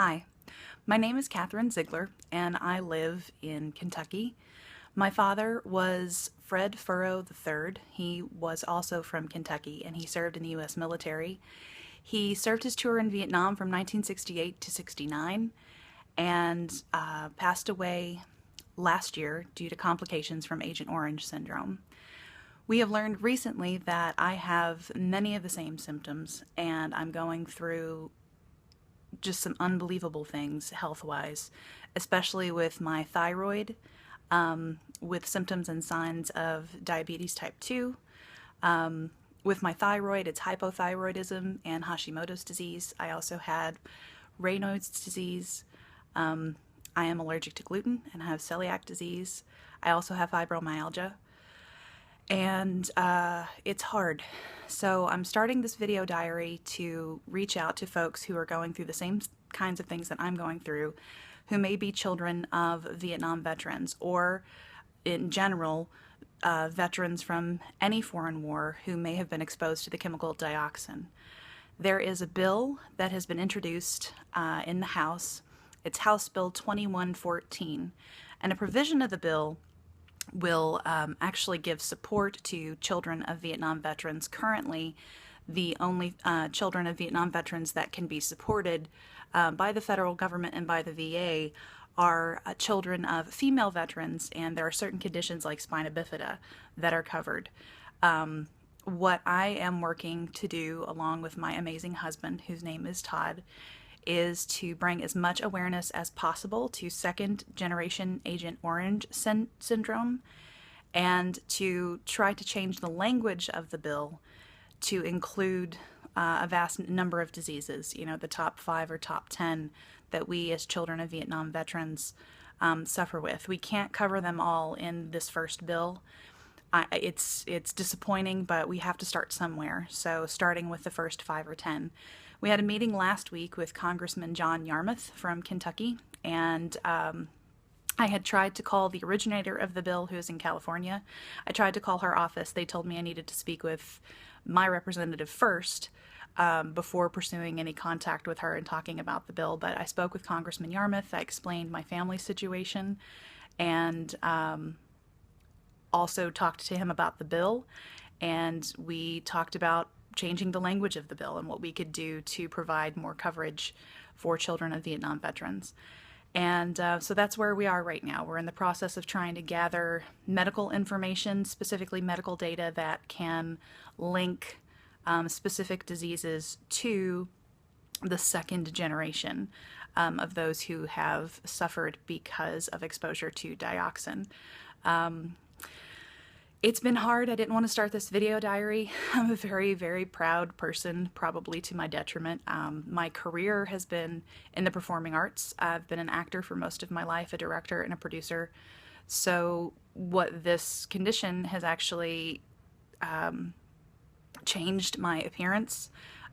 Hi, my name is Kathryn Zeigler, and I live in Kentucky. My father was Fred Furrow III. He was also from Kentucky, and he served in the U.S. military. He served his tour in Vietnam from 1968 to 69 and passed away last year due to complications from Agent Orange syndrome. We have learned recently that I have many of the same symptoms, and I'm going through just some unbelievable things health-wise, especially with my thyroid, with symptoms and signs of diabetes type 2. With my thyroid, it's hypothyroidism and Hashimoto's disease. I also had Raynaud's disease. I am allergic to gluten and have celiac disease. I also have fibromyalgia. And it's hard. So I'm starting this video diary to reach out to folks who are going through the same kinds of things that I'm going through, who may be children of Vietnam veterans, or in general, veterans from any foreign war who may have been exposed to the chemical dioxin. There is a bill that has been introduced in the House. It's House Bill 2114, and a provision of the bill will actually give support to children of Vietnam veterans. Currently, the only children of Vietnam veterans that can be supported by the federal government and by the VA are children of female veterans, and there are certain conditions like spina bifida that are covered. What I am working to do, along with my amazing husband, whose name is Todd, is to bring as much awareness as possible to second generation Agent Orange syndrome, and to try to change the language of the bill to include a vast number of diseases, the top 5 or top 10 that we as children of Vietnam veterans suffer with. We can't cover them all in this first bill. It's disappointing, but we have to start somewhere. So starting with the first 5 or 10. We had a meeting last week with Congressman John Yarmouth from Kentucky, and I had tried to call the originator of the bill, who is in California. I tried to call her office. They told me I needed to speak with my representative first before pursuing any contact with her and talking about the bill. But I spoke with Congressman Yarmouth. I explained my family situation, and also talked to him about the bill, and we talked about changing the language of the bill and what we could do to provide more coverage for children of Vietnam veterans. And so that's where we are right now. We're in the process of trying to gather medical information, specifically medical data that can link specific diseases to the second generation of those who have suffered because of exposure to dioxin. It's been hard. I didn't want to start this video diary. I'm a very, very proud person, probably to my detriment. My career has been in the performing arts. I've been an actor for most of my life, a director and a producer. So what this condition has actually changed my appearance.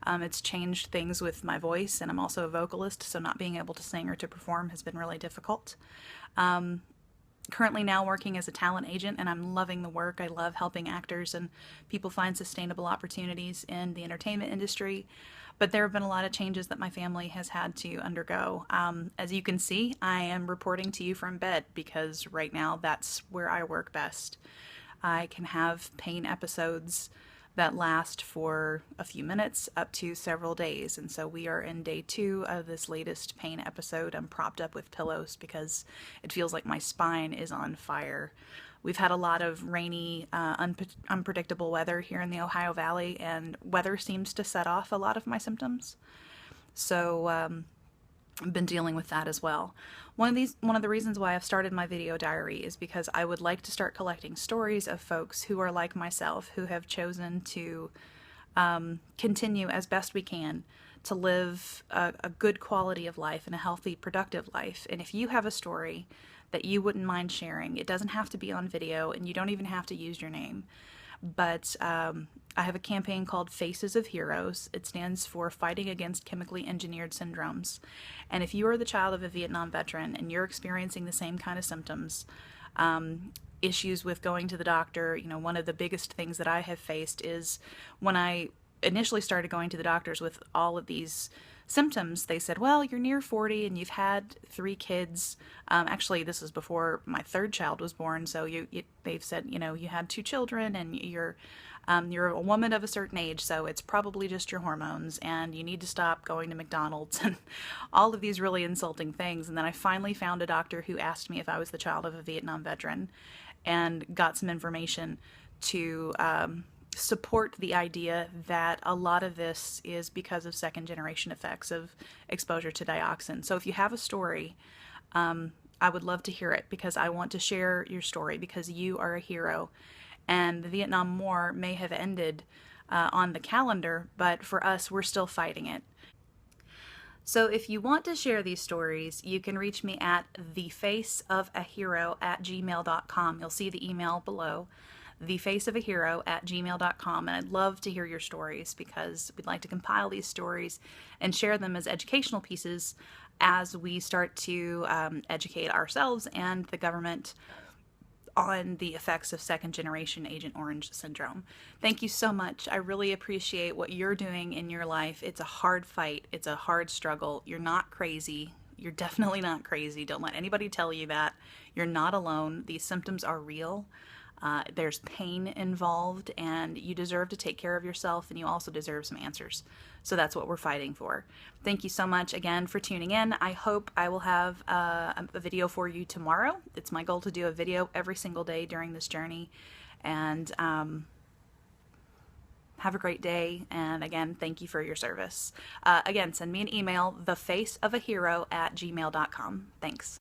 It's changed things with my voice, and I'm also a vocalist, so not being able to sing or to perform has been really difficult. Currently now working as a talent agent, and I'm loving the work. I love helping actors and people find sustainable opportunities in the entertainment industry, but there have been a lot of changes that my family has had to undergo. As you can see, I am reporting to you from bed because right now that's where I work best. I can have pain episodes that last for a few minutes up to several days, and so we are in day 2 of this latest pain episode. I'm propped up with pillows because it feels like my spine is on fire. We've had a lot of rainy, unpredictable weather here in the Ohio Valley, and weather seems to set off a lot of my symptoms. So I've been dealing with that as well. One of the reasons why I've started my video diary is because I would like to start collecting stories of folks who are like myself, who have chosen to continue as best we can to live a good quality of life and a healthy, productive life. And if you have a story that you wouldn't mind sharing, it doesn't have to be on video, and you don't even have to use your name. But I have a campaign called Faces of Heroes. It stands for Fighting Against Chemically Engineered Syndromes. And if you are the child of a Vietnam veteran and you're experiencing the same kind of symptoms, issues with going to the doctor, one of the biggest things that I have faced is when I initially started going to the doctors with all of these symptoms, they said, well, you're near 40 and you've had 3 kids. Actually, this is before my third child was born. So they've said, you had 2 children and you're a woman of a certain age, so it's probably just your hormones, and you need to stop going to McDonald's and all of these really insulting things. And then I finally found a doctor who asked me if I was the child of a Vietnam veteran and got some information to support the idea that a lot of this is because of second generation effects of exposure to dioxin. So if you have a story, I would love to hear it, because I want to share your story, because you are a hero. And the Vietnam War may have ended on the calendar, but for us, we're still fighting it. So if you want to share these stories, you can reach me at thefaceofahero@gmail.com. You'll see the email below, thefaceofahero@gmail.com, and I'd love to hear your stories, because we'd like to compile these stories and share them as educational pieces as we start to educate ourselves and the government on the effects of second generation Agent Orange syndrome. Thank you so much. I really appreciate what you're doing in your life. It's a hard fight. It's a hard struggle. You're not crazy. You're definitely not crazy. Don't let anybody tell you that. You're not alone. These symptoms are real. There's pain involved, and you deserve to take care of yourself, and you also deserve some answers. So that's what we're fighting for. Thank you so much again for tuning in. I hope I will have a video for you tomorrow. It's my goal to do a video every single day during this journey. And have a great day. And again, thank you for your service. Again, send me an email, thefaceofahero@gmail.com. Thanks.